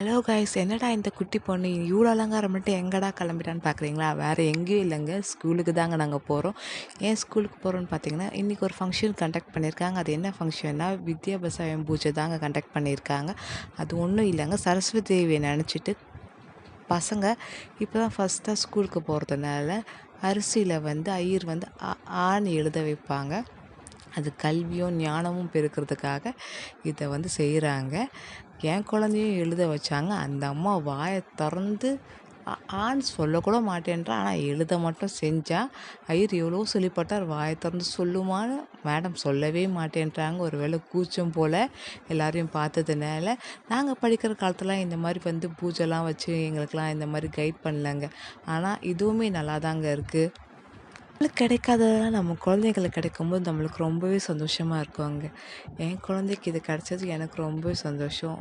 Hello guys, என்னடா இந்த குட்டி பொண்ணு இவ்வளோ அலங்காரம் மட்டும் எங்கடா கிளம்பிட்டான்னு பார்க்குறீங்களா? வேறு எங்கேயும் இல்லைங்க, ஸ்கூலுக்கு தாங்க நாங்கள் போகிறோம். ஏன் ஸ்கூலுக்கு போகிறோன்னு பார்த்தீங்கன்னா, இன்றைக்கி ஒரு ஃபங்க்ஷன் கண்டக்ட் பண்ணியிருக்காங்க. அது என்ன ஃபங்க்ஷன்னா, வித்யாபசாயம் பூஜை தாங்க கண்டக்ட் பண்ணியிருக்காங்க. அது ஒன்றும் இல்லைங்க, சரஸ்வதி தேவியை நினச்சிட்டு பசங்க இப்போ தான் ஃபஸ்ட்டாக ஸ்கூலுக்கு போகிறதுனால அரிசியில் ஐயர் ஆன்னு எழுத வைப்பாங்க. அது கல்வியும் ஞானமும் பெருக்கிறதுக்காக இதை செய்கிறாங்க. என் குழந்தையும் எழுத வச்சாங்க. அந்த அம்மா வாயை திறந்து ஆன்னு சொல்லக்கூட மாட்டேன்றா, ஆனால் எழுத மட்டும் செஞ்சா. ஐயர் எவ்வளோ சொல்லிப்பட்டார், வாயை திறந்து சொல்லுமான்னு. மேடம் சொல்லவே மாட்டேன்றாங்க. ஒரு வேளை கூச்சம் போல் எல்லாரையும் பார்த்ததுனால. நாங்கள் படிக்கிற காலத்துலாம் இந்த மாதிரி பூஜைலாம் வச்சு எங்களுக்கெலாம் இந்த மாதிரி கைட் பண்ணலங்க. ஆனால் இதுவுமே நல்லா தாங்க இருக்குது. நம்மளுக்கு கிடைக்காததெல்லாம் நம்ம குழந்தைங்களுக்கு கிடைக்கும்போது நம்மளுக்கு ரொம்பவே சந்தோஷமாக இருக்குங்க. என் குழந்தைக்கு இது கிடைச்சது எனக்கு ரொம்பவே சந்தோஷம்.